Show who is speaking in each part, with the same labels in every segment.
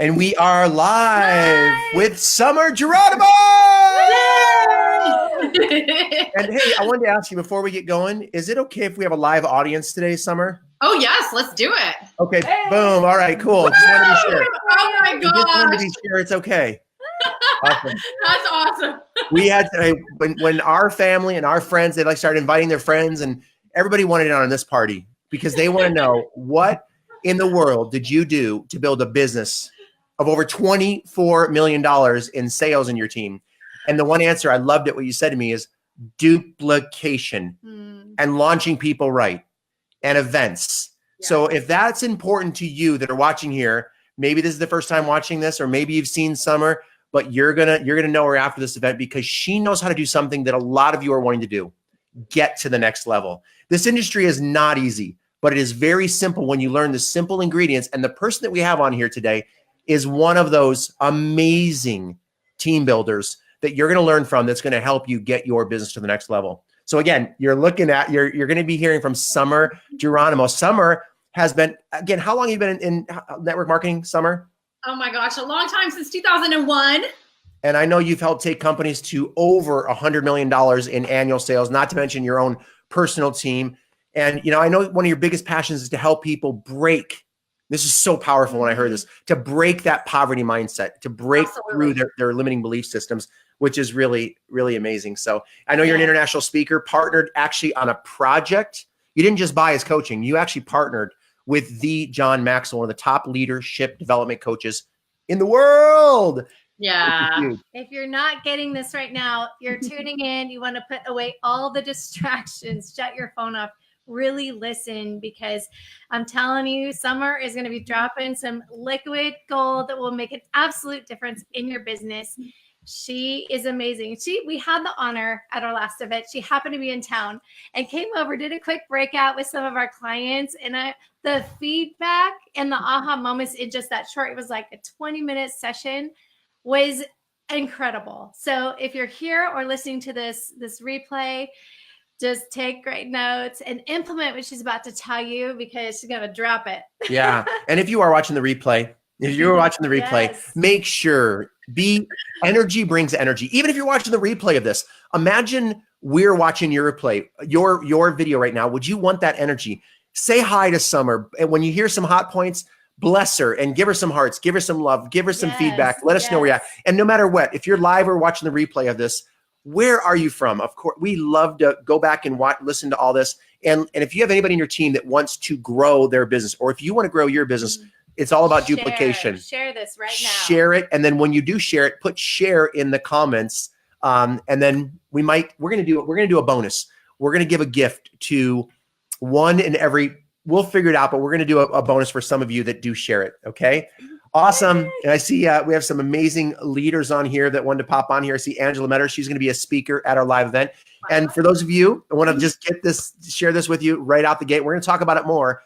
Speaker 1: And we are live with Summer Jeronimo! And hey, I wanted to ask you before we get going, is it okay if we have a live audience today, Summer?
Speaker 2: Oh, yes, let's do it.
Speaker 1: Okay, boom. All right, cool. Just wanted to be sure.
Speaker 2: Oh, my
Speaker 1: Just wanted to
Speaker 2: gosh.
Speaker 1: be sure it's okay. Awesome.
Speaker 2: That's awesome.
Speaker 1: We had when our family and our friends, they started inviting their friends, and everybody wanted in on this party because they want to know, what in the world did you do to build a business of over $24 million in sales in your team? And the one answer, I loved it, what you said to me, is duplication and launching people right and events. Yeah. So if that's important to you that are watching here, maybe this is the first time watching this, or maybe you've seen Summer, but you're gonna know her after this event because she knows how to do something that a lot of you are wanting to do: get to the next level. This industry is not easy, but it is very simple when you learn the simple ingredients. And the person that we have on here today is one of those amazing team builders that you're going to learn from, that's going to help you get your business to the next level. So again, you're going to be hearing from Summer Jeronimo. Summer has been, again, how long have you been in network marketing, Summer?
Speaker 2: Oh my gosh, a long time, since 2001.
Speaker 1: And I know you've helped take companies to over $100 million in annual sales, not to mention your own personal team. And, I know one of your biggest passions is to help people break. This is so powerful when I heard this, to break that poverty mindset, to break through their limiting belief systems, which is really, really amazing. So I know you're an international speaker, partnered actually on a project. You didn't just buy his coaching. You actually partnered with the John Maxwell, one of the top leadership development coaches in the world.
Speaker 2: Yeah.
Speaker 3: If you're not getting this right now, you're tuning in. You want to put away all the distractions, shut your phone off. Really listen, because I'm telling you, Summer is going to be dropping some liquid gold that will make an absolute difference in your business. She is amazing. We had the honor at our last event. She happened to be in town and came over, did a quick breakout with some of our clients. And the feedback and the aha moments in just that short, it was like a 20-minute session, was incredible. So if you're here or listening to this replay, just take great notes and implement what she's about to tell you, because she's going to drop it.
Speaker 1: Yeah. And if you are watching the replay,
Speaker 3: Yes.
Speaker 1: Make sure, energy brings energy. Even if you're watching the replay of this, imagine we're watching your replay, your video right now. Would you want that energy? Say hi to Summer. And when you hear some hot points, bless her and give her some hearts, give her some love, give her some feedback. Let us know where you're at. And no matter what, if you're live or watching the replay of this, where are you from? Of course, we love to go back and listen to all this. And if you have anybody in your team that wants to grow their business, or if you want to grow your business, it's all about duplication.
Speaker 3: Share this right now.
Speaker 1: Share it. And then when you do share it, put share in the comments. And then we're going to do a bonus. We're going to give a gift to one in every, we'll figure it out, but we're going to do a bonus for some of you that do share it. Okay. Awesome. And I see we have some amazing leaders on here that wanted to pop on here. I see Angela Metter. She's going to be a speaker at our live event. Wow. And for those of you, I want to just share this with you right out the gate. We're going to talk about it more,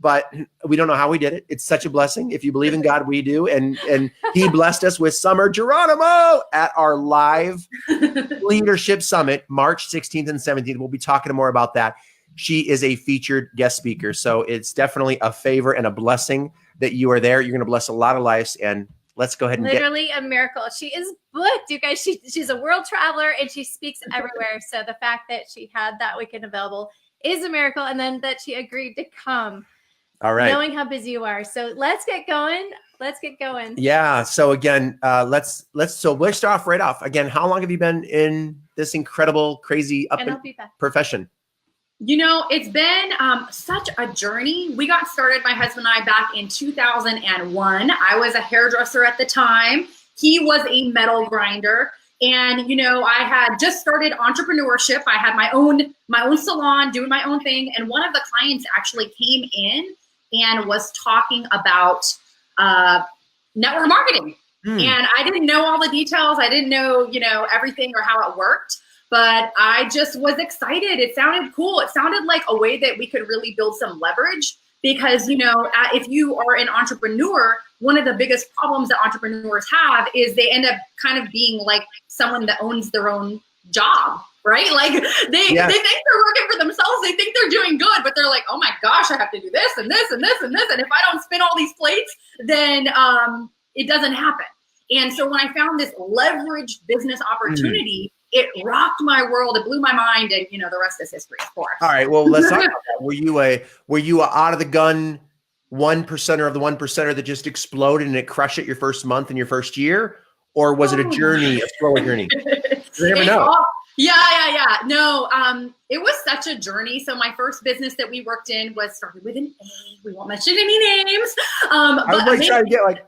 Speaker 1: but we don't know how we did it. It's such a blessing. If you believe in God, we do. And he blessed us with Summer Jeronimo at our live leadership summit, March 16th and 17th. We'll be talking more about that. She is a featured guest speaker. So it's definitely a favor and a blessing that you are there. You're going to bless a lot of lives, and let's go ahead and
Speaker 3: literally a miracle. She is booked, you guys. She's a world traveler and she speaks everywhere. So the fact that she had that weekend available is a miracle. And then that she agreed to come.
Speaker 1: All right.
Speaker 3: Knowing how busy you are. So let's get going.
Speaker 1: Yeah. So again, let's start off right off. Again, how long have you been in this incredible, crazy profession?
Speaker 2: It's been such a journey. We got started, my husband and I, back in 2001. I was a hairdresser at the time. He was a metal grinder. And, I had just started entrepreneurship. I had my own salon, doing my own thing. And one of the clients actually came in and was talking about network marketing. And I didn't know all the details. I didn't know, everything or how it worked. But I just was excited. It sounded cool. It sounded like a way that we could really build some leverage, because, if you are an entrepreneur, one of the biggest problems that entrepreneurs have is they end up kind of being like someone that owns their own job, right? Like they think they're working for themselves. They think they're doing good, but they're like, oh my gosh, I have to do this and this and this and this. And if I don't spin all these plates, then it doesn't happen. And so when I found this leveraged business opportunity, it rocked my world. It blew my mind. And, the rest is history, of course.
Speaker 1: All right. Well, let's talk about that. Were you a out of the gun 1%er of the 1%er that just exploded and it crushed it your first month and your first year? Or was it a journey, a slower journey? You never know.
Speaker 2: Yeah. No, it was such a journey. So my first business that we worked in was started with an A. We won't mention any names.
Speaker 1: I was like trying to get like.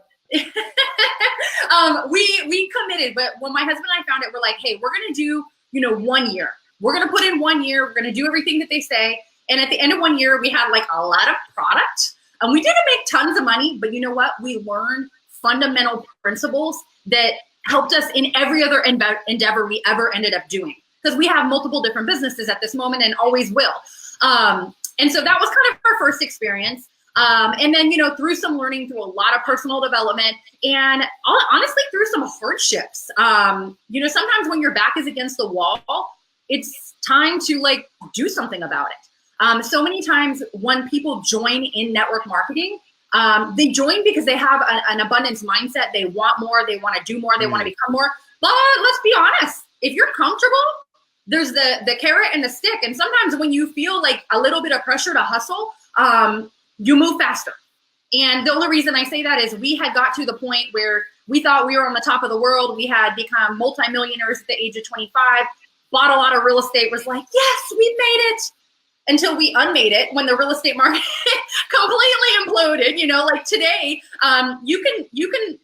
Speaker 2: We committed, but when my husband and I found it, we're like, hey, we're going to do, 1 year. We're going to put in 1 year. We're going to do everything that they say. And at the end of 1 year, we had like a lot of product and we didn't make tons of money, but you know what? We learned fundamental principles that helped us in every other endeavor we ever ended up doing. Because we have multiple different businesses at this moment and always will. And so that was kind of our first experience. And then, through some learning, through a lot of personal development, and honestly, through some hardships. Sometimes when your back is against the wall, it's time to do something about it. So many times when people join in network marketing, they join because they have an abundance mindset. They want more. They want to do more. They want to become more. But let's be honest. If you're comfortable, there's the carrot and the stick. And sometimes when you feel like a little bit of pressure to hustle, you move faster. And the only reason I say that is we had got to the point where we thought we were on the top of the world. We had become multimillionaires at the age of 25, bought a lot of real estate, was like, yes, we made it. Until we unmade it when the real estate market completely imploded. Like today, you can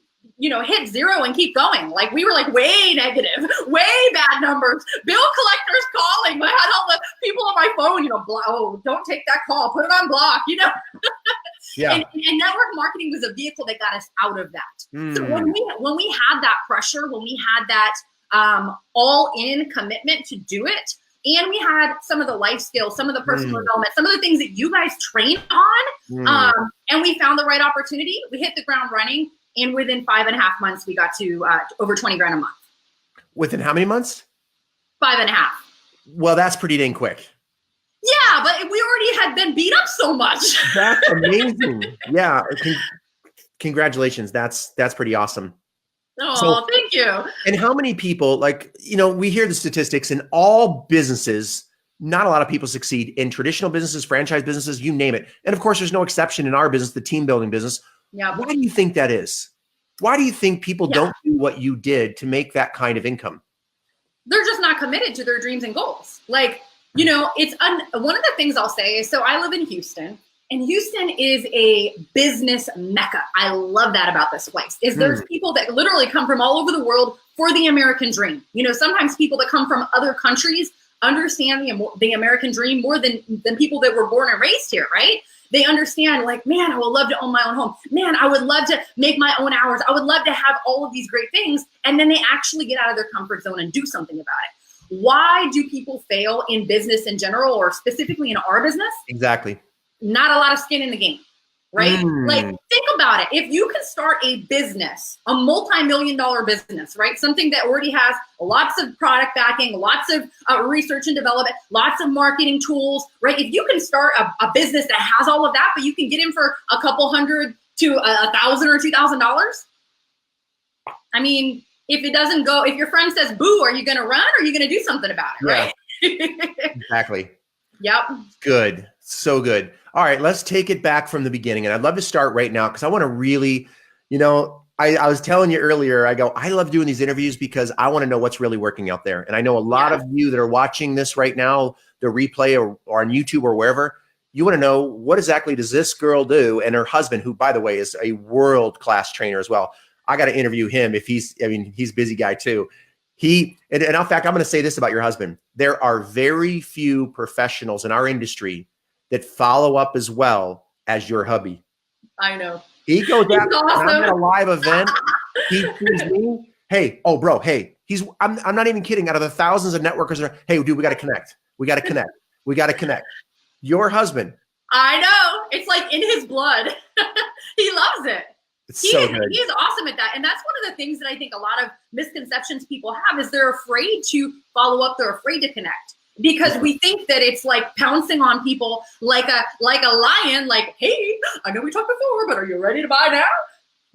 Speaker 2: hit zero and keep going. Like we were like way negative, way bad numbers, bill collectors calling. I had all the people on my phone, oh, don't take that call, put it on block, Yeah. And network marketing was a vehicle that got us out of that. So when we had that pressure, when we had that all in commitment to do it, and we had some of the life skills, some of the personal development, some of the things that you guys train on, and we found the right opportunity, we hit the ground running. And within 5.5 months, we got to over 20 grand a month. Within
Speaker 1: how many months?
Speaker 2: 5.5.
Speaker 1: Well, that's pretty dang quick.
Speaker 2: Yeah, but we already had been beat up so much.
Speaker 1: That's amazing. Yeah. Congratulations. That's pretty awesome.
Speaker 2: Oh, thank you.
Speaker 1: And how many people, we hear the statistics in all businesses, not a lot of people succeed in traditional businesses, franchise businesses, you name it. And of course, there's no exception in our business, the team building business.
Speaker 2: Yeah.
Speaker 1: Why do you think that is? Why do you think people don't do what you did to make that kind of income?
Speaker 2: They're just not committed to their dreams and goals. It's one of the things I'll say is, so I live in Houston, and Houston is a business mecca. I love that about this place, is there's people that literally come from all over the world for the American dream. Sometimes people that come from other countries understand the American dream more than people that were born and raised here, right? They understand, man, I would love to own my own home. Man, I would love to make my own hours. I would love to have all of these great things. And then they actually get out of their comfort zone and do something about it. Why do people fail in business in general, or specifically in our business? Exactly. Not a lot of skin in the game, right? Think about it. If you can start a business, a multi-million-dollar business, right? Something that already has lots of product backing, lots of research and development, lots of marketing tools, right? If you can start a business that has all of that, but you can get in for a couple $100 to $1,000 or $2,000. I mean, if it doesn't go, if your friend says, boo, are you going to run or are you going to do something about it, right?
Speaker 1: Exactly.
Speaker 2: Yep.
Speaker 1: Good. So good. All right, let's take it back from the beginning. And I'd love to start right now because I want to really, I was telling you earlier, I love doing these interviews because I want to know what's really working out there. And I know a lot of you that are watching this right now, the replay or on YouTube or wherever, you want to know what exactly does this girl do, and her husband, who, by the way, is a world-class trainer as well. I got to interview him he's a busy guy too. And in fact, I'm going to say this about your husband. There are very few professionals in our industry that follow up as well as your hubby.
Speaker 2: I know.
Speaker 1: He goes out awesome. I'm at a live event. He sees me. Hey, oh bro, hey, I'm not even kidding. Out of the thousands of networkers, hey, dude, we got to connect. We got to connect. We got to connect. Your husband.
Speaker 2: I know. It's like in his blood. He loves it. He is awesome at that. And that's one of the things that I think a lot of misconceptions people have is they're afraid to follow up. They're afraid to connect. Because we think that it's like pouncing on people like a lion, like, hey, I know we talked before, but are you ready to buy now?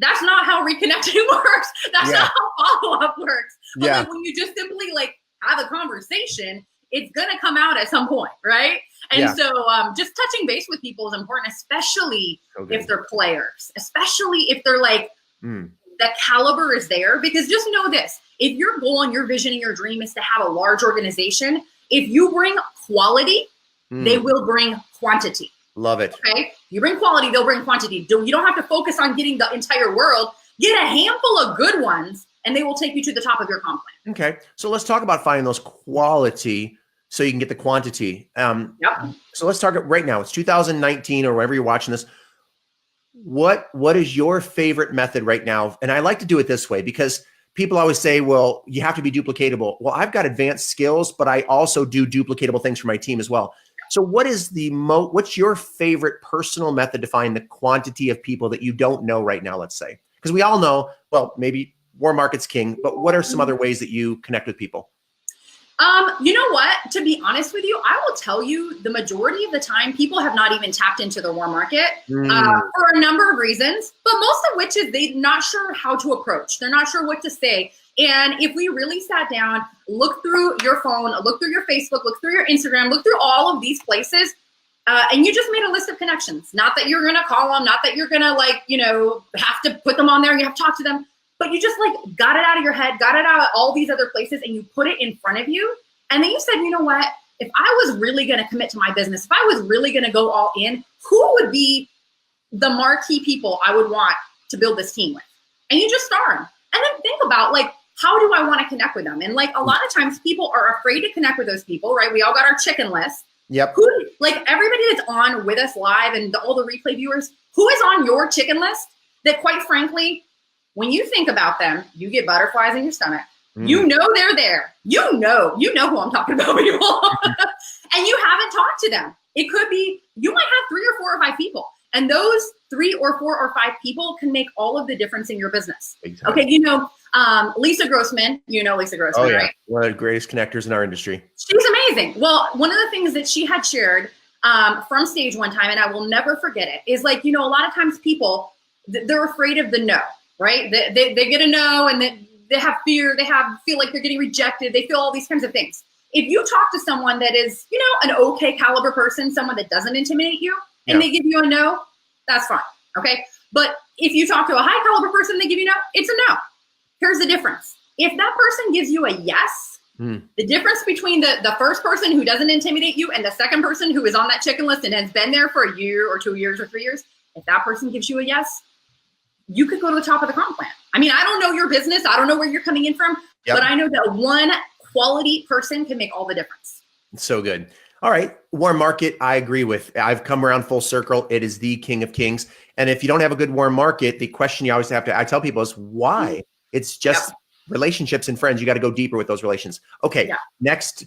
Speaker 2: That's not how reconnecting works. That's not how follow-up works. But like when you just simply like have a conversation, it's gonna come out at some point, right? And so just touching base with people is important, especially if they're players, especially if they're like the caliber is there. Because just know this, if your goal and your vision and your dream is to have a large organization, if you bring quality, they will bring quantity.
Speaker 1: Love it.
Speaker 2: Okay. You bring quality, they'll bring quantity. You don't have to focus on getting the entire world. Get a handful of good ones and they will take you to the top of your comp plan.
Speaker 1: Okay. So let's talk about finding those quality so you can get the quantity. So let's talk right now. It's 2019 or wherever you're watching this. What is your favorite method right now? And I like to do it this way because people always say, well, you have to be duplicatable. Well, I've got advanced skills, but I also do duplicatable things for my team as well. So what is what's your favorite personal method to find the quantity of people that you don't know right now, let's say? Because we all know, well, maybe warm market's king, but what are some other ways that you connect with people?
Speaker 2: You know what? To be honest with you, I will tell you the majority of the time, people have not even tapped into the warm market for a number of reasons, but most of which is they're not sure how to approach. They're not sure what to say. And if we really sat down, look through your phone, look through your Facebook, look through your Instagram, look through all of these places, and you just made a list of connections. Not that you're going to call them, not that you're going to like, you know, have to put them on there and you have to talk to them. But you just like got it out of your head, got it out of all these other places, and you put it in front of you. And then you said, you know what? If I was really going to commit to my business, if I was really going to go all in, who would be the marquee people I would want to build this team with? And you just star them. And then think about like, how do I want to connect with them? And like a lot of times people are afraid to connect with those people, right? We all got our chicken list.
Speaker 1: Yep.
Speaker 2: Who, like everybody that's on with us live and all the replay viewers, who is on your chicken list that quite frankly, when you think about them, you get butterflies in your stomach. You know they're there. You know who I'm talking about, people. And you haven't talked to them. It could be, you might have 3 or 4 or 5 people. And those 3 or 4 or 5 people can make all of the difference in your business. Exactly. Okay, you know, Lisa Grossman, right?
Speaker 1: One of the greatest connectors in our industry.
Speaker 2: She's amazing. Well, one of the things that she had shared from stage one time, and I will never forget it, is like, you know, a lot of times people, they're afraid of the no, right? They get a no and they have fear, feel like they're getting rejected, they feel all these kinds of things. If you talk to someone that is, you know, an okay caliber person, someone that doesn't intimidate you, and they give you a no, that's fine, okay? But if you talk to a high caliber person, they give you no, it's a no. Here's the difference. If that person gives you a yes, the difference between the first person who doesn't intimidate you and the second person who is on that chicken list and has been there for a year or 2 years or 3 years, if that person gives you a yes, you could go to the top of the comp plan. I mean, I don't know your business. I don't know where you're coming in from, but I know that one quality person can make all the difference.
Speaker 1: So good. All right. Warm market, I agree with. I've come around full circle. It is the king of kings. And if you don't have a good warm market, the question you always have to, I tell people is why? It's just relationships and friends. You got to go deeper with those relations. Okay. Next,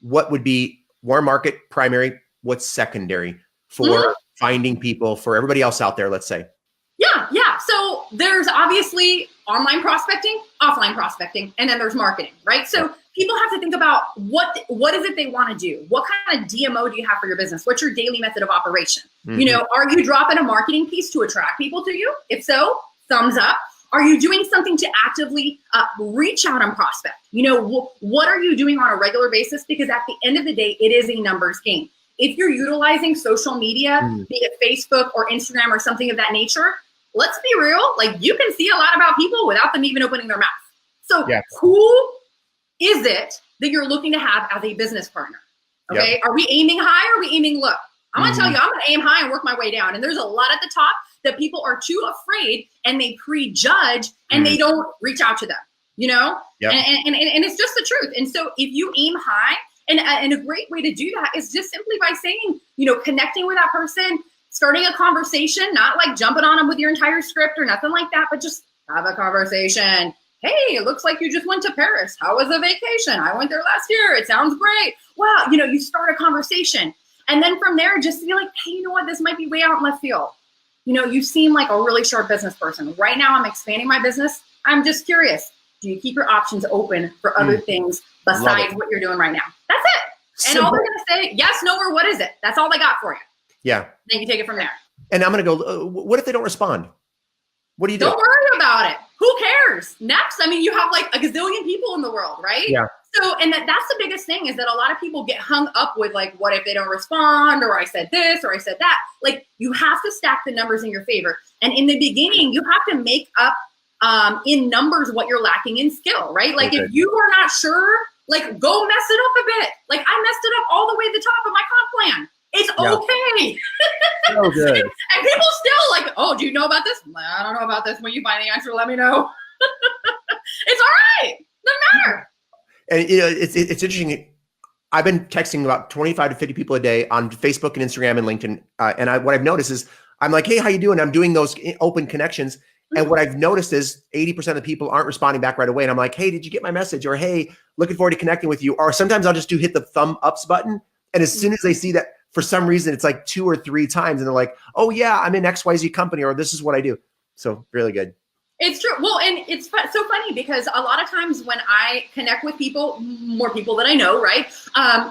Speaker 1: what would be warm market primary? What's secondary for finding people for everybody else out there, let's say?
Speaker 2: Yeah. So there's obviously online prospecting, offline prospecting, and then there's marketing, right? So people have to think about what is it they want to do? What kind of DMO do you have for your business? What's your daily method of operation? You know, are you dropping a marketing piece to attract people to you? If so, thumbs up. Are you doing something to actively reach out and prospect? You know, what are you doing on a regular basis? Because at the end of the day, it is a numbers game. If you're utilizing social media, be it Facebook or Instagram or something of that nature, let's be real, like you can see a lot about people without them even opening their mouth. So who is it that you're looking to have as a business partner? Okay. Are we aiming high or are we aiming low? I'm going to tell you, I'm going to aim high and work my way down. And there's a lot at the top that people are too afraid and they prejudge and they don't reach out to them, you know? And it's just the truth. And so if you aim high, and a great way to do that is just simply by saying, you know, connecting with that person, starting a conversation, not like jumping on them with your entire script or nothing like that, but just have a conversation. Hey, it looks like you just went to Paris. How was the vacation? I went there last year. It sounds great. Wow. You know, you start a conversation. And then from there, just be like, hey, you know what? This might be way out in left field. You know, you seem like a really sharp business person. Right now, I'm expanding my business. I'm just curious. Do you keep your options open for other things besides what you're doing right now? That's it. And all they're going to say, yes, no, or what is it? That's all they got for you.
Speaker 1: Yeah.
Speaker 2: Then you take it from there.
Speaker 1: And I'm going to go, what if they don't respond? What do you do?
Speaker 2: Don't worry about it. Who cares? Next. I mean, you have like a gazillion people in the world, right?
Speaker 1: Yeah.
Speaker 2: So, and that's the biggest thing is that a lot of people get hung up with like, what if they don't respond, or I said this, or I said that. Like, you have to stack the numbers in your favor. And in the beginning, you have to make up in numbers what you're lacking in skill, right? Like, if you are not sure, like, go mess it up a bit. Like, I messed it up all the way to the top of my comp plan. It's okay.
Speaker 1: So good.
Speaker 2: And people still like, oh, do you know about this? I don't know about this. When you find the answer, let me know. It's all right. Doesn't matter.
Speaker 1: And you know, it's interesting. I've been texting about 25 to 50 people a day on Facebook and Instagram and LinkedIn. And what I've noticed is I'm like, hey, how you doing? I'm doing those open connections. And what I've noticed is 80% of the people aren't responding back right away. And I'm like, hey, did you get my message? Or, hey, looking forward to connecting with you. Or sometimes I'll just hit the thumb ups button. And as soon as they see that, for some reason, it's like 2 or 3 times. And they're like, oh yeah, I'm in XYZ company, or this is what I do. So really good.
Speaker 2: It's true. Well, and it's so funny because a lot of times when I connect with people, more people that I know, right,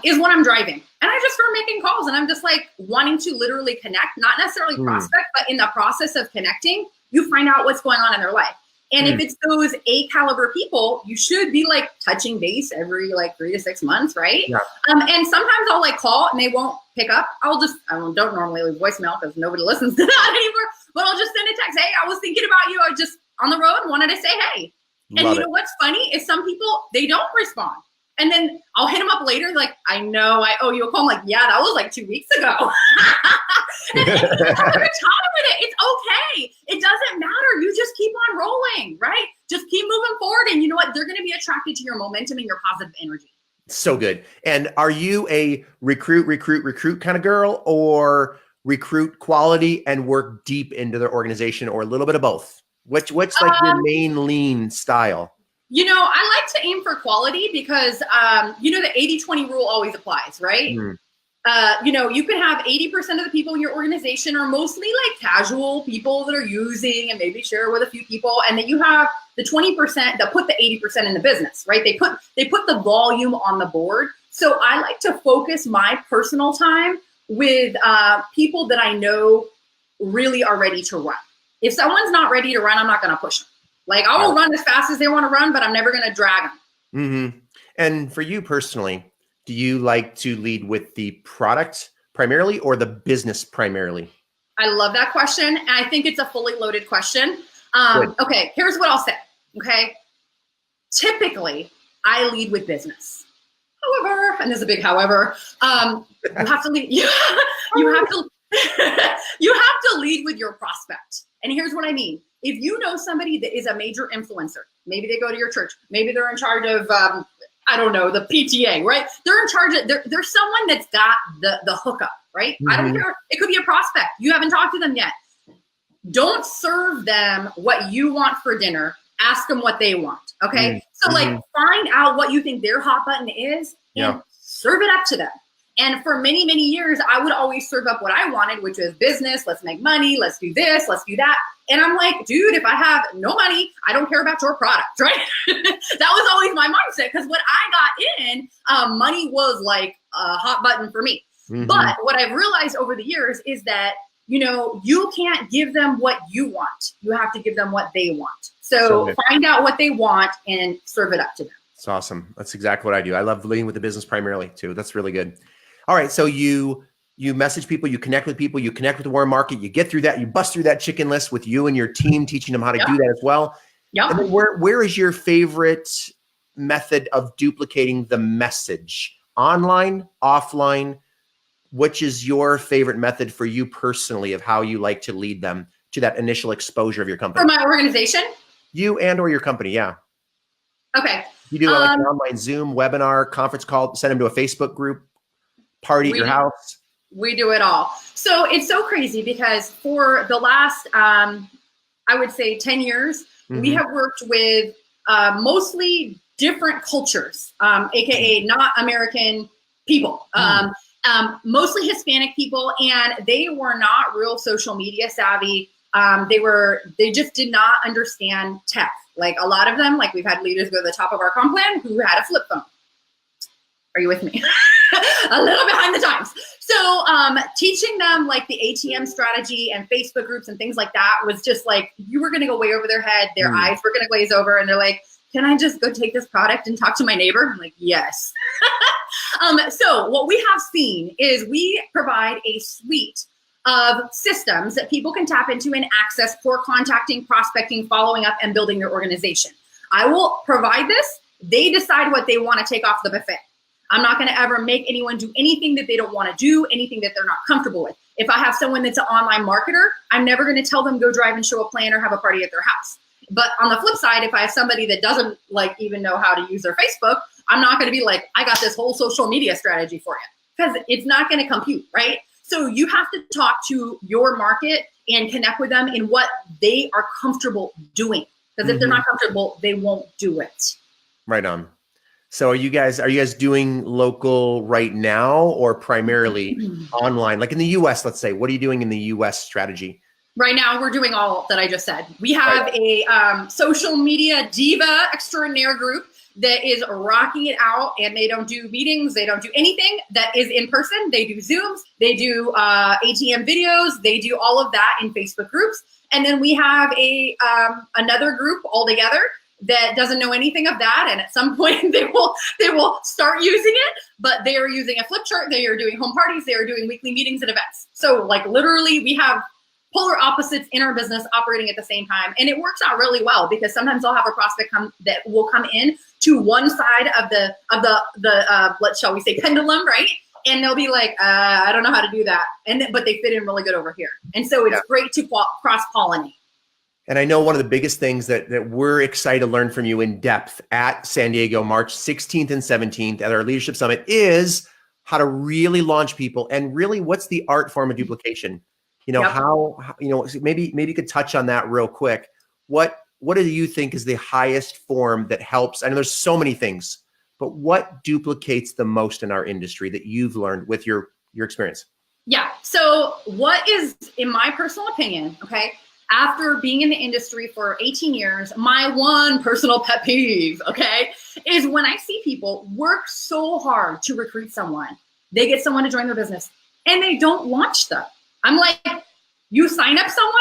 Speaker 2: is when I'm driving. And I just start making calls and I'm just like wanting to literally connect, not necessarily prospect, but in the process of connecting, you find out what's going on in their life. And if it's those A caliber people, you should be like touching base every like 3 to 6 months, right?
Speaker 1: Yeah.
Speaker 2: And sometimes I'll like call and they won't pick up. I don't normally leave voicemail because nobody listens to that anymore. But I'll just send a text. Hey, I was thinking about you. I just on the road wanted to say hey. And you know what's funny is some people, they don't respond. And then I'll hit them up later, like, I know I owe you a call. I'm like, yeah, that was like 2 weeks ago. And have a good time with it. It's okay. It doesn't matter. You just keep on rolling, right? Just keep moving forward. And you know what? They're going to be attracted to your momentum and your positive energy.
Speaker 1: So good. And are you a recruit kind of girl, or recruit quality and work deep into their organization, or a little bit of both? What's like your main lean style?
Speaker 2: You know, I like to aim for quality because, you know, the 80-20 rule always applies, right? You know, you can have 80% of the people in your organization are mostly like casual people that are using and maybe share with a few people. And then you have the 20% that put the 80% in the business, right? They put the volume on the board. So I like to focus my personal time with people that I know really are ready to run. If someone's not ready to run, I'm not going to push them. Like, I will run as fast as they want to run, but I'm never going to drag them.
Speaker 1: And for you personally, do you like to lead with the product primarily or the business primarily?
Speaker 2: I love that question. And I think it's a fully loaded question. Okay, here's what I'll say. Okay. Typically, I lead with business. However, and there's a big however, you have to lead. You have to you have to lead with your prospect. And here's what I mean. If you know somebody that is a major influencer, maybe they go to your church, maybe they're in charge of, I don't know, the PTA, right? They're in charge of, there's someone that's got the hookup, right? I don't care. It could be a prospect. You haven't talked to them yet. Don't serve them what you want for dinner. Ask them what they want. Okay. So like find out what you think their hot button is and serve it up to them. And for many, many years, I would always serve up what I wanted, which was business. Let's make money. Let's do this. Let's do that. And I'm like, dude, if I have no money, I don't care about your product, right? That was always my mindset, because when I got in, money was like a hot button for me. But what I've realized over the years is that, you know, you can't give them what you want. You have to give them what they want. So find out what they want and serve it up to them.
Speaker 1: It's awesome. That's exactly what I do. I love leading with the business primarily too. That's really good. All right. So you message people, you connect with people, you connect with the warm market, you get through that, you bust through that chicken list with you and your team, teaching them how to do that as well. And then where is your favorite method of duplicating the message? Online, offline? Which is your favorite method for you personally of how you like to lead them to that initial exposure of your company?
Speaker 2: For my organization?
Speaker 1: You and or your company, yeah.
Speaker 2: Okay.
Speaker 1: You do like an online Zoom, webinar, conference call, send them to a Facebook group, party at your house?
Speaker 2: We do it all. So it's so crazy because for the last, I would say 10 years, we have worked with mostly different cultures, AKA not American people, mostly Hispanic people, and they were not real social media savvy. They just did not understand tech. Like a lot of them, like we've had leaders go to the top of our comp plan who had a flip phone. Are you with me? A little behind the times. So teaching them like the ATM strategy and Facebook groups and things like that was just like, you were going to go way over their head. Their eyes were going to glaze over and they're like, can I just go take this product and talk to my neighbor? I'm like, yes. So what we have seen is we provide a suite of systems that people can tap into and access for contacting, prospecting, following up, and building their organization. I will provide this. They decide what they want to take off the buffet. I'm not going to ever make anyone do anything that they don't want to do, anything that they're not comfortable with. If I have someone that's an online marketer, I'm never going to tell them go drive and show a plan or have a party at their house. But on the flip side, if I have somebody that doesn't like even know how to use their Facebook, I'm not going to be like, I got this whole social media strategy for you, because it's not going to compute, right? So you have to talk to your market and connect with them in what they are comfortable doing. Because if they're not comfortable, they won't do it.
Speaker 1: Right on. So are you guys doing local right now or primarily online? Like in the US, let's say, what are you doing in the US strategy?
Speaker 2: Right now, we're doing all that I just said. We have a social media diva extraordinaire group that is rocking it out, and they don't do meetings. They don't do anything that is in person. They do Zooms. They do ATM videos. They do all of that in Facebook groups. And then we have another group altogether that doesn't know anything of that. And at some point they will start using it, but they are using a flip chart. They are doing home parties. They are doing weekly meetings and events. So like literally we have polar opposites in our business operating at the same time. And it works out really well because sometimes I'll have a prospect that will come in to one side of the shall we say pendulum, right? And they'll be like, I don't know how to do that. But they fit in really good over here. And so it's great to cross-pollinate.
Speaker 1: And I know one of the biggest things that we're excited to learn from you in depth at San Diego, March 16th and 17th at our Leadership Summit is how to really launch people and really what's the art form of duplication. You know, how, you know, maybe you could touch on that real quick. What do you think is the highest form that helps? I know there's so many things, but what duplicates the most in our industry that you've learned with your experience? Yeah.
Speaker 2: So what is, in my personal opinion, okay, after being in the industry for 18 years, my one personal pet peeve, okay, is when I see people work so hard to recruit someone, they get someone to join their business and they don't launch them. I'm like, you sign up someone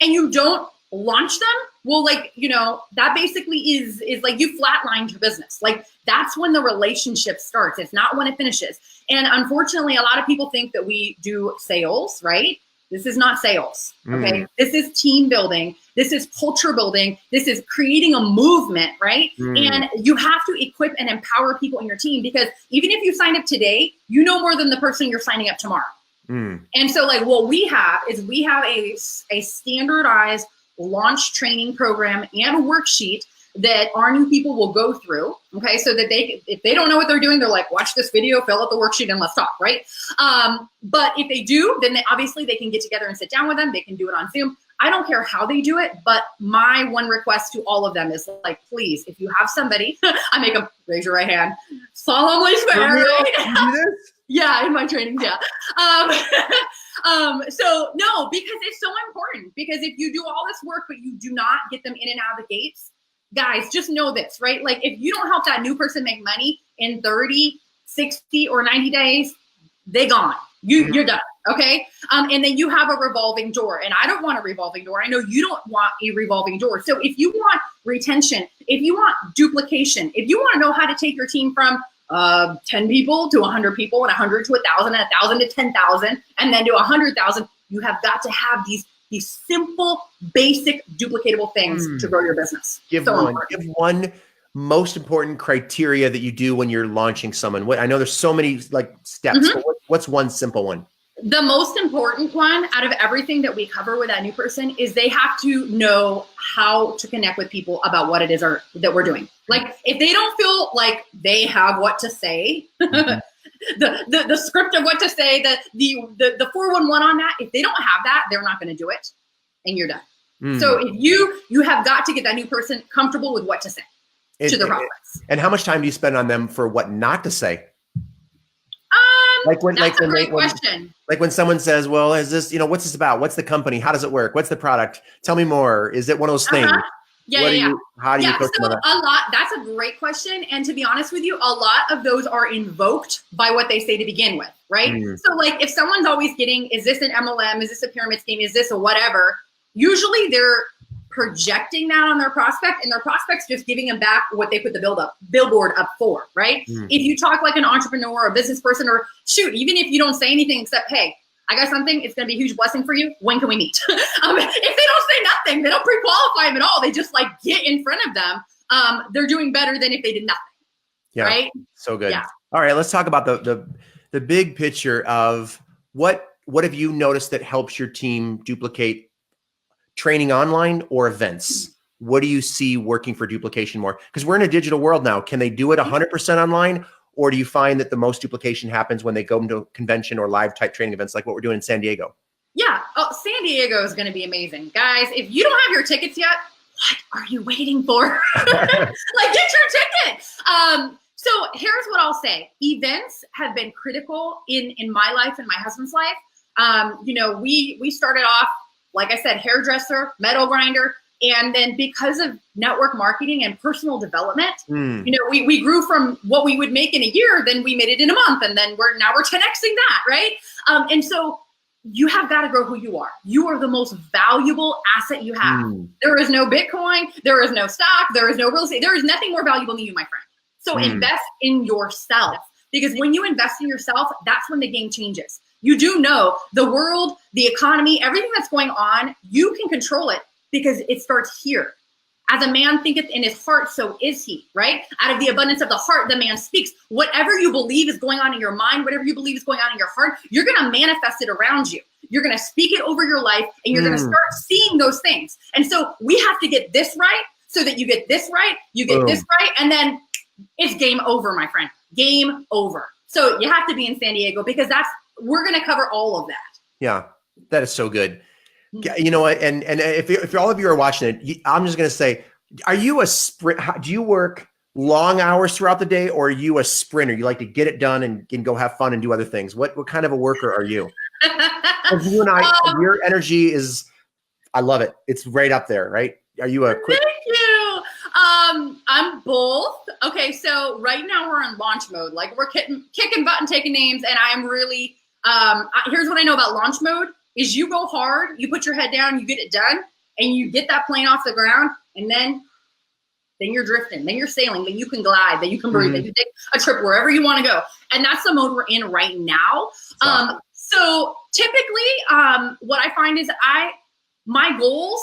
Speaker 2: and you don't launch them? Well, like, you know, that basically is like you flatlined your business. Like that's when the relationship starts. It's not when it finishes. And unfortunately, a lot of people think that we do sales, right? This is not sales, okay? This is team building. This is culture building. This is creating a movement, right? And you have to equip and empower people in your team because even if you sign up today, you know more than the person you're signing up tomorrow. And so like what we have is we have a standardized launch training program and worksheet that our new people will go through, okay? So that if they don't know what they're doing, they're like, watch this video, fill out the worksheet, and let's talk, right? But if they do, then obviously they can get together and sit down with them. They can do it on Zoom. I don't care how they do it, but my one request to all of them is like, please, if you have somebody, I make them raise your right hand, solemnly swear, right?
Speaker 1: You do this?
Speaker 2: Yeah, in my trainings, yeah. So no, because it's so important. Because if you do all this work, but you do not get them in and out of the gates, guys, just know this, right? Like if you don't help that new person make money in 30, 60, or 90 days, they gone. You're done, okay? And then you have a revolving door. And I don't want a revolving door. I know you don't want a revolving door. So if you want retention, if you want duplication, if you want to know how to take your team from 10 people to 100 people, and 100 to 1,000, and 1,000 to 10,000, and then to 100,000, you have got to have these simple, basic, duplicatable things to grow your business.
Speaker 1: Give one most important criteria that you do when you're launching someone. I know there's so many like steps, but what's one simple one?
Speaker 2: The most important one out of everything that we cover with that new person is they have to know how to connect with people about what it is that we're doing. Like if they don't feel like they have what to say, the script of what to say, the 411 on that, if they don't have that, they're not going to do it and you're done. So if you have got to get that new person comfortable with what to say to their prospects.
Speaker 1: And how much time do you spend on them for what not to say?
Speaker 2: That's a great question.
Speaker 1: Like when someone says, well, is this, what's this about? What's the company? How does it work? What's the product? Tell me more. Is it one of those things? How do you coach
Speaker 2: so
Speaker 1: them on that?
Speaker 2: that's a great question. And to be honest with you, a lot of those are invoked by what they say to begin with, right? So like if someone's always getting, is this an MLM? Is this a pyramid scheme? Is this a whatever? Usually they're projecting that on their prospect, and their prospect's just giving them back what they put the billboard up for, right? If you talk like an entrepreneur or a business person, or shoot, even if you don't say anything except, hey, I got something, it's going to be a huge blessing for you. When can we meet? If they don't say nothing, they don't pre-qualify them at all. They just like get in front of them. They're doing better than if they did nothing.
Speaker 1: Yeah.
Speaker 2: Right.
Speaker 1: So good.
Speaker 2: Yeah.
Speaker 1: All right. Let's talk about the big picture of what have you noticed that helps your team duplicate training online or events? What do you see working for duplication more? Because we're in a digital world now. Can they do it 100% online? Or do you find that the most duplication happens when they go into a convention or live type training events like what we're doing in San Diego?
Speaker 2: Yeah. Oh, San Diego is going to be amazing. Guys, if you don't have your tickets yet, what are you waiting for? Like, get your ticket. So here's what I'll say. Events have been critical in my life and my husband's life. We started off, like I said, hairdresser, metal grinder. And then because of network marketing and personal development, we grew from what we would make in a year, then we made it in a month. And then we're 10xing that, right? And so you have got to grow who you are. You are the most valuable asset you have. There is no Bitcoin. There is no stock. There is no real estate. There is nothing more valuable than you, my friend. So invest in yourself, because when you invest in yourself, that's when the game changes. You do know the world, the economy, everything that's going on, you can control it. Because it starts here. As a man thinketh in his heart, so is he, right? Out of the abundance of the heart, the man speaks. Whatever you believe is going on in your mind, whatever you believe is going on in your heart, you're going to manifest it around you. You're going to speak it over your life, and you're going to start seeing those things. And so we have to get this right so that you get this right, you get this right, and then it's game over, my friend. Game over. So you have to be in San Diego, because we're going to cover all of that.
Speaker 1: Yeah, that is so good. You know what? And if all of you are watching it, I'm just going to say, are you a sprint? Do you work long hours throughout the day, or are you a sprinter? You like to get it done and go have fun and do other things. What kind of a worker are you? You and I, your energy is, I love it. It's right up there, right? Are you a quick?
Speaker 2: Thank you. I'm both. Okay, so right now we're in launch mode. Like, we're kicking butt and taking names, and I'm really. Here's what I know about launch mode. Is you go hard, you put your head down, you get it done, and you get that plane off the ground, and then you're drifting, then you're sailing, then you can glide, then you can breathe, then you take a trip wherever you want to go. And that's the mode we're in right now. So typically, what I find is my goals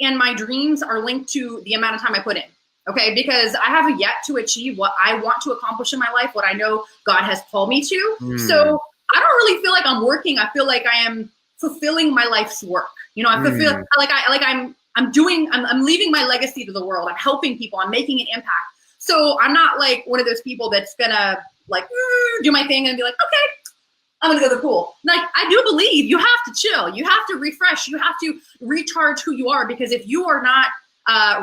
Speaker 2: and my dreams are linked to the amount of time I put in. Okay, because I have yet to achieve what I want to accomplish in my life, what I know God has called me to. So I don't really feel like I'm working. I feel like I am fulfilling my life's work. I feel like I'm leaving my legacy to the world. I'm helping people. I'm making an impact. So I'm not like one of those people that's gonna like do my thing and be like, okay, I'm gonna go to the pool. Like, I do believe you have to chill. You have to refresh. You have to recharge who you are, because if you are not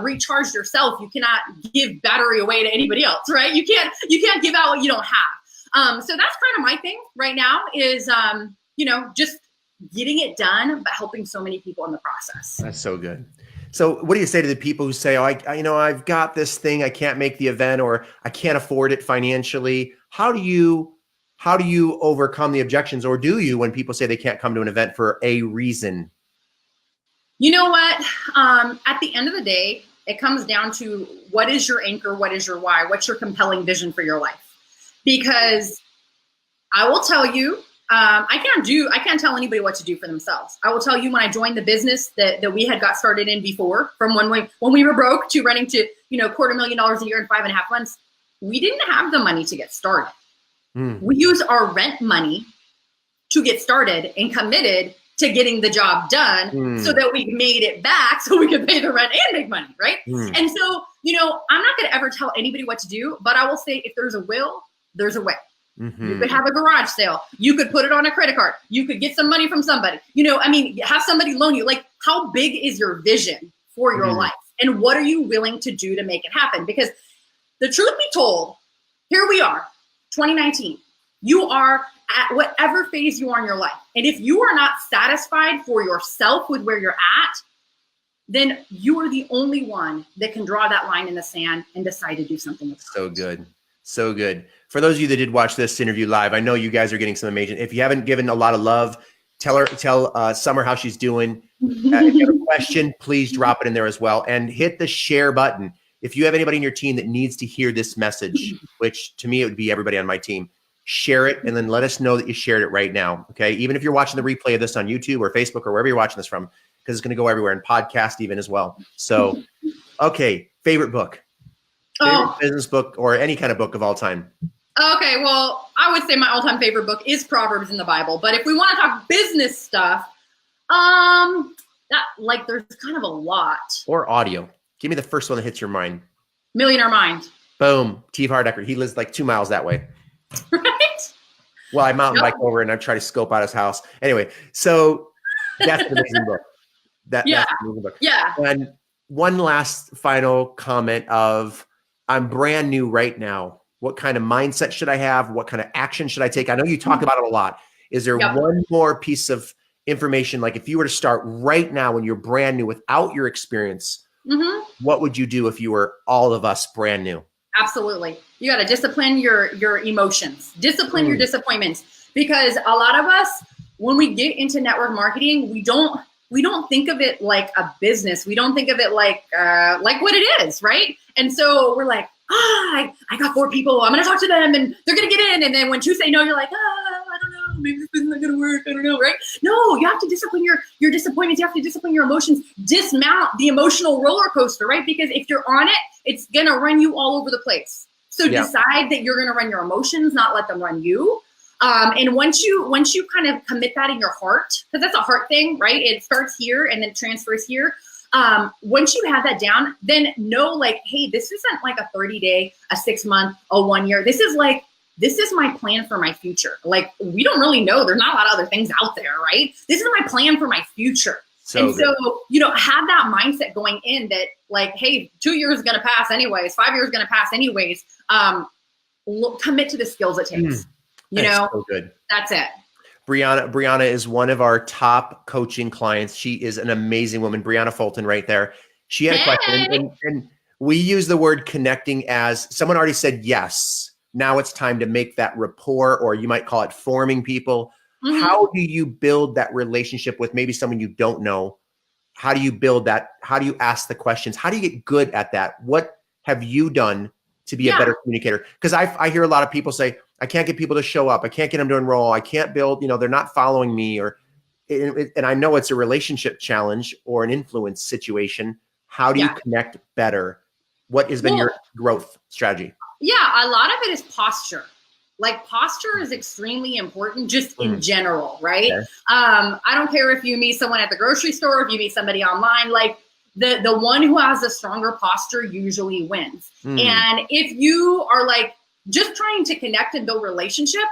Speaker 2: recharged yourself, you cannot give battery away to anybody else, right? You can't give out what you don't have. So that's kind of my thing right now is, just getting it done, but helping so many people in the process. That's
Speaker 1: so good. So what do you say to the people who say, I've got this thing, I can't make the event, or I can't afford it financially? How do you overcome the objections, or do you, when people say they can't come to an event for a reason?
Speaker 2: You know what? At the end of the day, it comes down to, what is your anchor? What is your why? What's your compelling vision for your life? Because I will tell you, I can't tell anybody what to do for themselves. I will tell you, when I joined the business that we had got started in before, from when we were broke to running to, $250,000 a year in 5.5 months, we didn't have the money to get started. We used our rent money to get started and committed to getting the job done so that we made it back so we could pay the rent and make money, right? And so, I'm not going to ever tell anybody what to do, but I will say, if there's a will, there's a way. You could have a garage sale. You could put it on a credit card. You could get some money from somebody. Have somebody loan you. Like, how big is your vision for your life? And what are you willing to do to make it happen? Because the truth be told, here we are, 2019. You are at whatever phase you are in your life. And if you are not satisfied for yourself with where you're at, then you are the only one that can draw that line in the sand and decide to do something with it.
Speaker 1: So good. So good. For those of you that did watch this interview live, I know you guys are getting some amazing. If you haven't given a lot of love, tell Summer how she's doing. If you have a question, please drop it in there as well. And hit the share button. If you have anybody in your team that needs to hear this message, which to me, it would be everybody on my team, share it and then let us know that you shared it right now. Okay. Even if you're watching the replay of this on YouTube or Facebook or wherever you're watching this from, because it's going to go everywhere and podcast even as well. So, okay. Favorite book, favorite business book, or any kind of book of all time.
Speaker 2: Okay. Well, I would say my all-time favorite book is Proverbs in the Bible. But if we want to talk business stuff, there's kind of a lot.
Speaker 1: Or audio. Give me the first one that hits your mind.
Speaker 2: Millionaire Mind.
Speaker 1: Boom. Steve Hardecker. He lives like 2 miles that way.
Speaker 2: Right?
Speaker 1: Well, I mountain bike over and I try to scope out his house. Anyway, so that's an amazing book. That's an amazing book.
Speaker 2: Yeah.
Speaker 1: And one last final comment of, I'm brand new right now. What kind of mindset should I have? What kind of action should I take? I know you talk about it a lot. Is there one more piece of information? Like if you were to start right now when you're brand new without your experience, what would you do if you were all of us brand new?
Speaker 2: Absolutely. You got to discipline your emotions, discipline your disappointments, because a lot of us, when we get into network marketing, we don't think of it like a business. We don't think of it like what it is. Right. And so we're like, I got 4 people. I'm going to talk to them and they're going to get in. And then when 2 say no, you're like, I don't know. Maybe this isn't going to work. I don't know. Right. No, you have to discipline your disappointments. You have to discipline your emotions, dismount the emotional roller coaster, right? Because if you're on it, it's going to run you all over the place. So decide that you're going to run your emotions, not let them run you. And once you kind of commit that in your heart, because that's a heart thing, right? It starts here and then transfers here. Once you have that down, then know like, hey, this isn't like a 30-day, a 6-month, a 1 year. This is my plan for my future. Like, we don't really know. There's not a lot of other things out there, right? This is my plan for my future. So have that mindset going in that like, hey, 2 years is going to pass anyways. 5 years is going to pass anyways. Commit to the skills it takes.
Speaker 1: That's so good.
Speaker 2: That's it.
Speaker 1: Brianna is one of our top coaching clients. She is an amazing woman. Brianna Fulton right there. She had a question and we use the word connecting as someone already said yes. Now it's time to make that rapport, or you might call it forming people. How do you build that relationship with maybe someone you don't know? How do you build that? How do you ask the questions? How do you get good at that? What have you done to be a better communicator? Because I hear a lot of people say, I can't get people to show up. I can't get them to enroll. I can't build, they're not following me, and I know it's a relationship challenge or an influence situation. How do you connect better? What has been your growth strategy?
Speaker 2: Yeah, a lot of it is posture. Like posture is extremely important just in general, right? Okay. I don't care if you meet someone at the grocery store, if you meet somebody online, like the one who has a stronger posture usually wins. And if you are like just trying to connect and build relationship,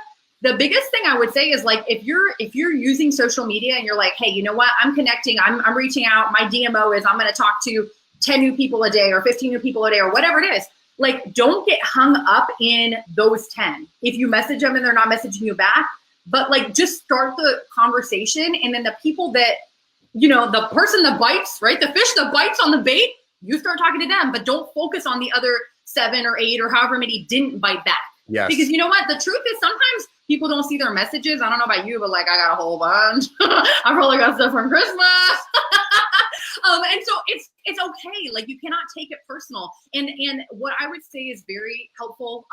Speaker 2: the biggest thing I would say is like, if you're using social media and you're like, hey, you know what? I'm connecting, I'm reaching out. My DMO is I'm going to talk to 10 new people a day or 15 new people a day or whatever it is. Like, don't get hung up in those 10. If you message them and they're not messaging you back, but like just start the conversation. And then the people that, the person that bites, right? The fish that bites on the bait, you start talking to them, but don't focus on the other 7 or 8 or however many didn't bite back. Yes. Because you know what? The truth is sometimes people don't see their messages. I don't know about you, but like I got a whole bunch. I probably got stuff from Christmas. And so it's okay. Like you cannot take it personal. And what I would say is very helpful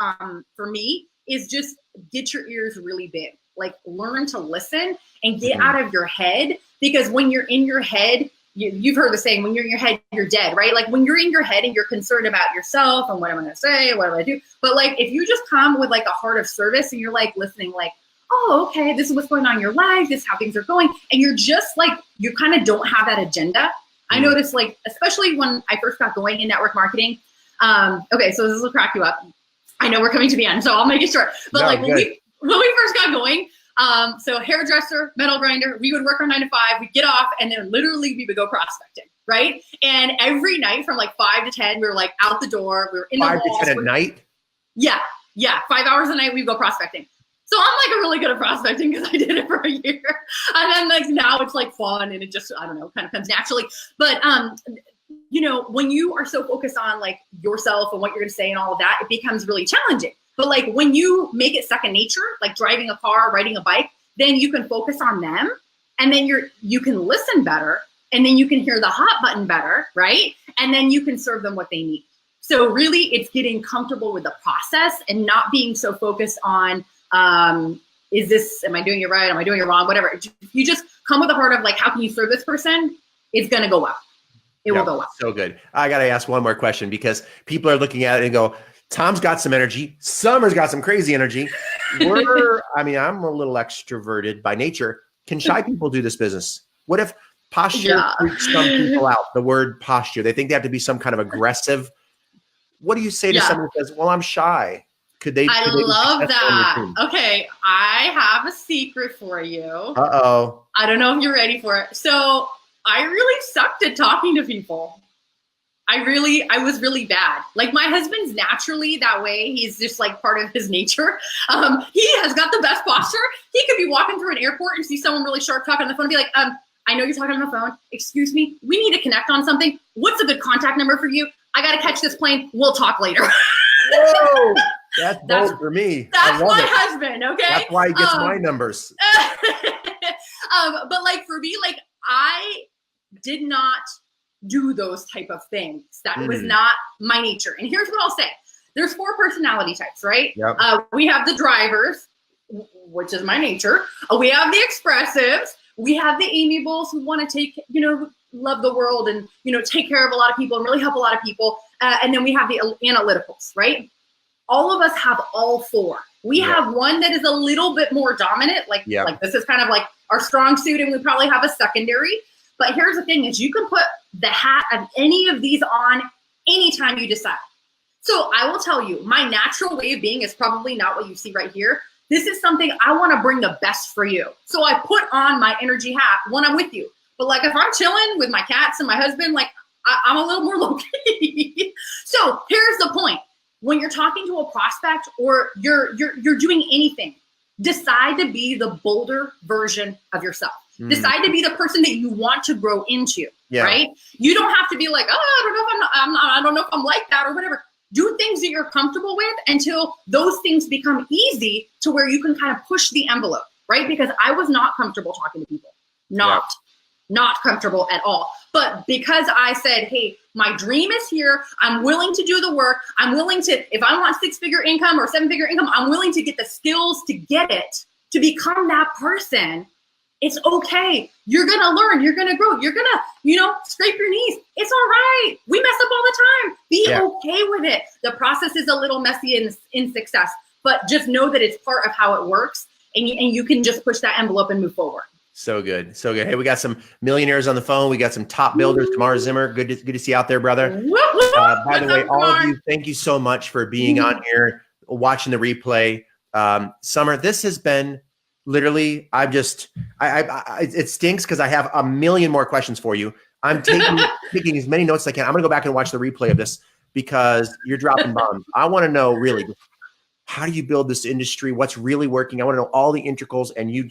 Speaker 2: for me is just get your ears really big. Like learn to listen and get out of your head, because when you're in your head, you've heard the saying, when you're in your head, you're dead, right? Like when you're in your head and you're concerned about yourself and what am I going to say, what do I do? But like, if you just come with like a heart of service and you're like listening, like, oh, okay, this is what's going on in your life. This is how things are going. And you're just like, you kind of don't have that agenda. I noticed like, especially when I first got going in network marketing. Okay, so this will crack you up. I know we're coming to the end, so I'll make it short. But when we first got going, so hairdresser, metal grinder, we would work our 9 to 5, we'd get off, and then literally we would go prospecting, right? And every night from like 5 to 10, we were like out the door. We were in the
Speaker 1: 5 to 10 at night?
Speaker 2: Yeah, 5 hours a night, we'd go prospecting. So I'm like really good at prospecting because I did it for a year. And then like now it's like fun and it just, I don't know, kind of comes naturally. But you know, when you are so focused on like yourself and what you're gonna say and all of that, it becomes really challenging. But like when you make it second nature, like driving a car, riding a bike, then you can focus on them, and then you can listen better, and then you can hear the hot button better, right? And then you can serve them what they need. So really it's getting comfortable with the process and not being so focused on, am I doing it right? Am I doing it wrong? Whatever. You just come with a heart of like, how can you serve this person? It's going to go well. It will go well.
Speaker 1: So good. I got to ask one more question because people are looking at it and go, Tom's got some energy. Summer's got some crazy energy. I'm a little extroverted by nature. Can shy people do this business? What if posture freaks some people out? The word posture. They think they have to be some kind of aggressive. What do you say to someone who says, well, I'm shy? I
Speaker 2: love that. Okay, I have a secret for you.
Speaker 1: Uh-oh.
Speaker 2: I don't know if you're ready for it. So I really sucked at talking to people. I was really bad. Like my husband's naturally that way. He's just like part of his nature. He has got the best posture. He could be walking through an airport and see someone really sharp talking on the phone and be like, I know you're talking on the phone. Excuse me. We need to connect on something. What's a good contact number for you? I got to catch this plane. We'll talk later.
Speaker 1: Whoa. That's bold for me.
Speaker 2: That's my husband, okay?
Speaker 1: That's why he gets my numbers.
Speaker 2: But like for me, like I did not do those type of things. That was not my nature. And here's what I'll say. There's 4 personality types, right? Yep. We have the drivers, which is my nature. We have the expressives. We have the amiables who want to take, love the world and, take care of a lot of people and really help a lot of people. And then we have the analyticals, right? All of us have all 4. We have one that is a little bit more dominant. Like this is kind of like our strong suit, and we probably have a secondary. But here's the thing is you can put the hat of any of these on anytime you decide. So I will tell you, my natural way of being is probably not what you see right here. This is something I want to bring the best for you. So I put on my energy hat when I'm with you. But like if I'm chilling with my cats and my husband, like I'm a little more low-key. So here's the point. When you're talking to a prospect or you're doing anything, decide to be the bolder version of yourself. Decide to be the person that you want to grow into, right? You don't have to be like, I don't know if I'm like that or whatever. Do things that you're comfortable with until those things become easy to where you can kind of push the envelope, right? Because I was not comfortable talking to people, not comfortable at all. But because I said, hey, my dream is here. I'm willing to do the work. I'm willing to, if I want 6-figure income or 7-figure income, I'm willing to get the skills to get it, to become that person. It's okay. You're going to learn. You're going to grow. You're going to, scrape your knees. It's all right. We mess up all the time. Be okay with it. The process is a little messy in success, but just know that it's part of how it works. And you can just push that envelope and move forward.
Speaker 1: So good. So good. Hey, we got some millionaires on the phone. We got some top builders. Tamar Zimmer. Good to see you out there, brother. By the way, all of you, thank you so much for being on here, watching the replay. Summer, this has been literally, it stinks because I have a million more questions for you. I'm taking as many notes as I can. I'm going to go back and watch the replay of this because you're dropping bombs. I want to know really, how do you build this industry? What's really working? I want to know all the integrals, and you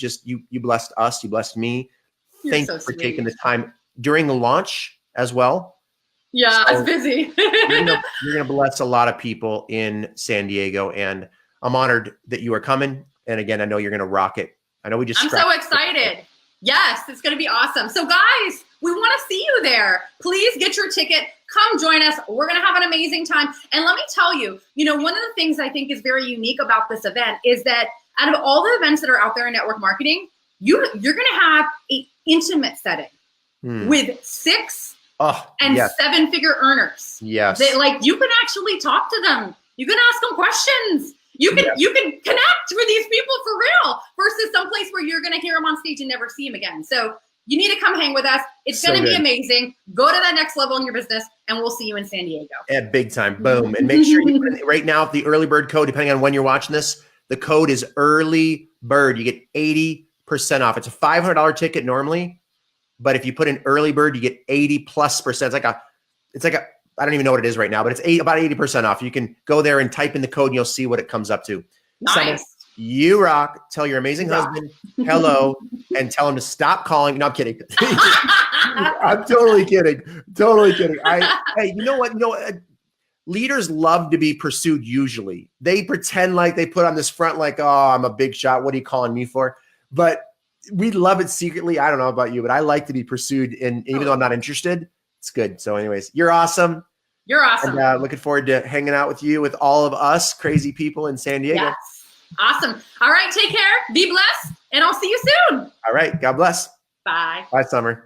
Speaker 1: blessed us. You blessed me. Thank you for taking the time during the launch as well.
Speaker 2: Yeah, so I was busy.
Speaker 1: you're gonna bless a lot of people in San Diego, and I'm honored that you are coming. And again, I know you're gonna rock it. I know I'm
Speaker 2: so excited. Yes, it's gonna be awesome. So guys, we want to see you there. Please get your ticket. Come join us. We're going to have an amazing time. And let me tell you, one of the things I think is very unique about this event is that out of all the events that are out there in network marketing, you're going to have an intimate setting with 6 and 7-figure earners.
Speaker 1: Yes.
Speaker 2: That, you can actually talk to them. You can ask them questions. You can connect with these people for real versus someplace where you're going to hear them on stage and never see them again. So you need to come hang with us. It's going to be amazing. Go to that next level in your business, and we'll see you in San Diego.
Speaker 1: Yeah, big time. Boom. And make sure you put in, right now, the early bird code, depending on when you're watching this, the code is early bird. You get 80% off. It's a $500 ticket normally, but if you put in early bird, you get 80+%. It's like a, I don't even know what it is right now, but it's about 80% off. You can go there and type in the code and you'll see what it comes up to.
Speaker 2: Nice.
Speaker 1: You rock. Tell your amazing husband hello and tell him to stop calling. No, I'm kidding. I'm totally kidding. Totally kidding. Hey, you know what? Leaders love to be pursued usually. They pretend like they put on this front like, oh, I'm a big shot. What are you calling me for? But we love it secretly. I don't know about you, but I like to be pursued. And even though I'm not interested, it's good. So anyways, you're awesome.
Speaker 2: You're awesome.
Speaker 1: And looking forward to hanging out with you, with all of us crazy people in San Diego.
Speaker 2: Yes. Awesome. All right. Take care. Be blessed. And I'll see you soon.
Speaker 1: All right. God bless.
Speaker 2: Bye.
Speaker 1: Bye, Summer.